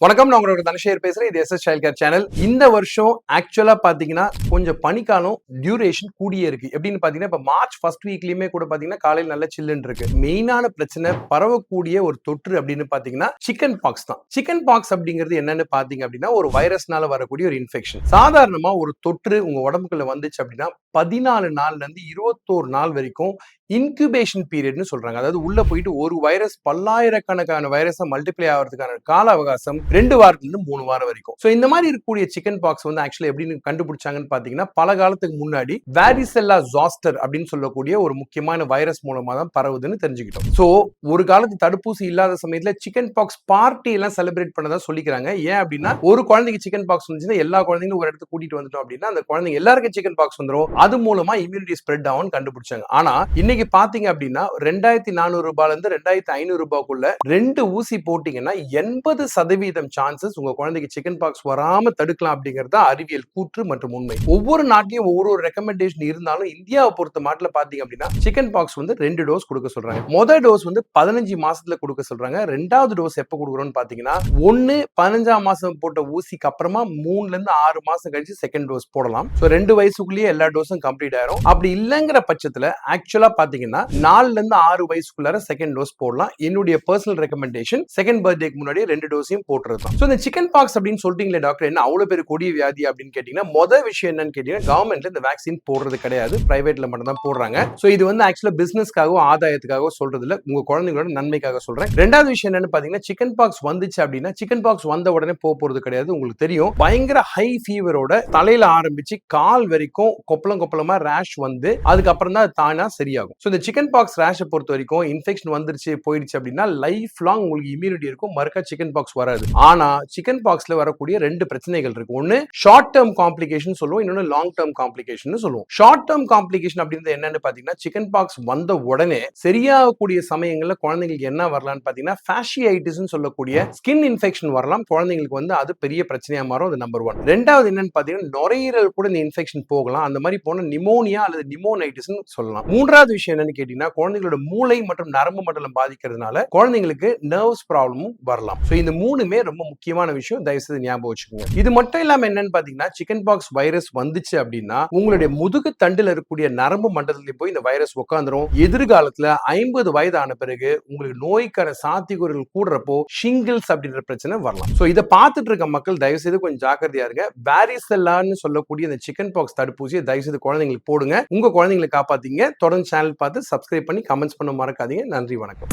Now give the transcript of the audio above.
வணக்கம், நான் உங்களோட தனசேகர் பேசுறேன். இது எஸ்எஸ் சைல்ட் கேர் சேனல். இந்த வருஷம் ஆக்சுவலா பாத்தீங்கன்னா கொஞ்சம் பனிக்காலம் டியூரேஷன் கூடியே இருக்கு. எப்படின்னு பாத்தீங்கன்னா இப்ப மார்ச் ஃபர்ஸ்ட் வீக்லயுமே கூட பாத்தீங்கன்னா காலையில் நல்ல சில்லுன்னு இருக்கு. மெயினான பிரச்சனை பரவக்கூடிய ஒரு தொற்று அப்படின்னு பாத்தீங்கன்னா சிக்கன் பாக்ஸ் தான். சிக்கன் பாக்ஸ் அப்படிங்கிறது என்னன்னு பாத்தீங்க அப்படின்னா ஒரு வைரஸ்னால வரக்கூடிய ஒரு இன்ஃபெக்ஷன். சாதாரணமா ஒரு தொற்று உங்க உடம்புக்குள்ள வந்துச்சு அப்படின்னா 14 நாள்ல இருந்து 21 நாள் வரைக்கும் இன்குபேஷன் பீரியட்னு சொல்றாங்க. அதாவது உள்ள போயிட்டு ஒரு வைரஸ் பல்லாயிரக்கணக்கான வைரஸை மல்டிப்ளை ஆகிறதுக்கான கால அவகாசம் 2 வாரத்துல 3 வாரம் வரைக்கும். சோ இந்த மாதிரி இருக்கக்கூடிய சிக்கன் பாக்ஸ் வந்து ஆக்சுவலி எப்படின்னு கண்டுபிடிச்சாங்கன்னு பாத்தீங்கன்னா பல காலத்துக்கு முன்னாடி வாரிசெல்லா ஜாஸ்டர் அப்படின்னு சொல்லக்கூடிய ஒரு முக்கியமான வைரஸ் மூலமா தான் பரவுதுன்னு தெரிஞ்சுக்கிட்டோம். சோ ஒரு காலத்து தடுப்பூசி இல்லாத சமயத்துல சிக்கன் பாக்ஸ் பார்ட்டி எல்லாம் செலிப்ரேட் பண்ணதா சொல்லிக்கிறாங்க. ஏன் அப்படின்னா ஒரு குழந்தைக்கு சிக்கன் பாக்ஸ் வந்துச்சுன்னா எல்லா குழந்தைங்களும் ஒரு இடத்துக்கு கூட்டிட்டு வந்துட்டோம் அப்படின்னா அந்த குழந்தைங்க எல்லாருக்கும் சிக்கன் பாக்ஸ் வந்துடும். அது மூலமா இம்யூனிட்டி ஸ்ப்ரெட் ஆகும் கண்டுபிடிச்சாங்க. ஆனா இன்னைக்கு பாத்தீங்க அப்படின்னா 2400 ரூபாயில இருந்து 2500 ரூபாய்க்குள்ள 2 ஊசி போட்டீங்கன்னா 80% சான்சஸ் உங்க குழந்தைக்கு சிக்கன் பாக்ஸ் வராம தடுக்கலாம் அப்படிங்கறது அறிவியல் கூற்று மற்றும் உண்மை. ஒவ்வொரு நாட்டிலையும் ஒவ்வொரு ரெக்கமெண்டேஷன் இருந்தாலும் இந்தியாவை பொறுத்த மாட்டில பாத்தீங்க அப்படின்னா சிக்கன் பாக்ஸ் வந்து 2 டோஸ் கொடுக்க சொல்றாங்க. முதல் டோஸ் வந்து 15 மாசத்துல கொடுக்க சொல்றாங்க. ரெண்டாவது டோஸ் எப்ப கொடுக்குறோம்னு பாத்தீங்கன்னா 15ஆம் மாசம் போட்ட ஊசிக்கு அப்புறமா 3ல இருந்து 6 மாசம் கழிச்சு செகண்ட் டோஸ் போடலாம். சோ 2 வயசுக்குள்ளேயே எல்லா டோஸும் கம்ப்ளீட் ஆயிரும். அப்படி இல்லங்கிற பட்சத்துல ஆக்சுவலா பாத்தீங்கன்னா 4ல இருந்து 6 வயசுக்குள்ளார செகண்ட் டோஸ் போடலாம். என்னுடைய பர்சனல் ரெக்கமெண்டேஷன் செகண்ட் பர்த்டேக்கு முன்னாடி 2 டோஸையும் போட்டுறதுதான். சோ இந்த சிக்கன் பாக்ஸ் அப்படின்னு சொல்லிட்டீங்களே டாக்டர், என்ன அவ்வளவு பெரிய கொடிய வியாதி அப்படின்னு கேட்டீங்கன்னா முதல் விஷயம் என்னன்னு கேட்டீங்கன்னா கவர்மெண்ட்ல இந்த வேக்சின் போடுறது கிடையாது. பிரைவேட்ல மட்டும் தான் போடுறாங்க. சோ இது வந்து ஆக்சுவலா பிசினஸ்க்காகவோ ஆதாயத்துக்காகவோ சொல்றது இல்ல, உங்க குழந்தைங்களோட நன்மைக்காக சொல்றேன். ரெண்டாவது விஷயம் என்னன்னு பாத்தீங்கன்னா சிக்கன் பாக்ஸ் வந்துச்சு அப்படின்னா சிக்கன் பாக்ஸ் வந்த உடனே போறது கிடையாது. உங்களுக்கு தெரியும் பயங்கர ஹை ஃபீவரோட தலையில ஆரம்பிச்சு கால் வரைக்கும் கொப்பளமா ரேஷ் வந்து அதுக்கப்புறம் தான் தானா சரியாகும். சோ இந்த சிக்கன் பாக்ஸ் ரேஷை பொறுத்த வரைக்கும் இன்ஃபெக்ஷன் வந்துருச்சு போயிடுச்சு அப்படின்னா லைஃப் லாங் உங்களுக்கு இம்யூனிட்டி இருக்கும், மறுக்கா சிக்கன் பாக்ஸ் வராது. ஆனா சிக்கன் பாக்ஸ்ல வரக்கூடிய 2 பிரச்சனைகள் இருக்கு. ஒன்னு ஷார்ட் டேர்ம் காம்ப்ளிகேஷன் சொல்லுவோம், இன்னொன்னு லாங் டேர்ம் காம்ப்ளிகேஷன் சொல்லுவோம். ஷார்ட் டேர்ம் காம்ப்ளிகேஷன் அப்படின்றது என்னன்னு பாத்தீங்கன்னா சிக்கன் பாக்ஸ் வந்த உடனே சரியாகக்கூடிய சமயங்கள்ல குழந்தைங்களுக்கு என்ன வரலாம்னு பாத்தீங்கன்னா ஃபேஷியைட்டிஸ் சொல்லக்கூடிய ஸ்கின் இன்ஃபெக்ஷன் வரலாம். குழந்தைங்களுக்கு வந்து அது பெரிய பிரச்சனையா மாறும். அது நம்பர் 1. ரெண்டாவது என்னன்னு பாத்தீங்கன்னா நுரையீரல் கூட இந்த இன்ஃபெக்ஷன் போகலாம். அந்த மாதிரி போன நிமோனியா அல்லது நிமோனைட்டிஸ் சொல்லலாம். மூன்றாவது விஷயம் என்னன்னு கேட்டீங்கன்னா குழந்தைகளோட மூளை மற்றும் நரம்பு மண்டலம் பாதிக்கிறதுனால குழந்தைங்களுக்கு நர்வ்ஸ் ப்ராப்ளமும் வரலாம். சோ இந்த மூணுமே ரொம்ப முக்கியமான விஷயம், தயவுசெய்து ஞாபகம் வச்சுக்கோங்க. இது மட்டும் இல்லாம என்னன்னு பாத்தீங்கன்னா சிக்கன் பாக்ஸ் வைரஸ் வந்துச்சு அப்படின்னா உங்களுடைய முதுகு தண்டுல இருக்கக்கூடிய நரம்பு மண்டலத்துல போய் இந்த வைரஸ் உட்காந்துரும். எதிர்காலத்துல 50 வயது ஆன பிறகு உங்களுக்கு நோய்க்கான சாத்தியக்கூறுகள் கூடுறப்போ ஷிங்கிள்ஸ் அப்படின்ற பிரச்சனை வரலாம். சோ இதை பார்த்துட்டு இருக்க மக்கள் தயவுசெய்து கொஞ்சம் ஜாக்கிரதையா இருங்க. வாரிசெல்லான்னு சொல்லக்கூடிய இந்த சிக்கன் பாக்ஸ் தடுப்பூசியை தயவுசெய்து குழந்தைங்களுக்கு போடுங்க. உங்க குழந்தைங்களை காப்பாத்தீங்க. தொடர்ந்து சேனல் பார்த்து சப்ஸ்கிரைப் பண்ணி கமெண்ட்ஸ் பண்ண மறக்காதீங்க. நன்றி, வணக்கம்.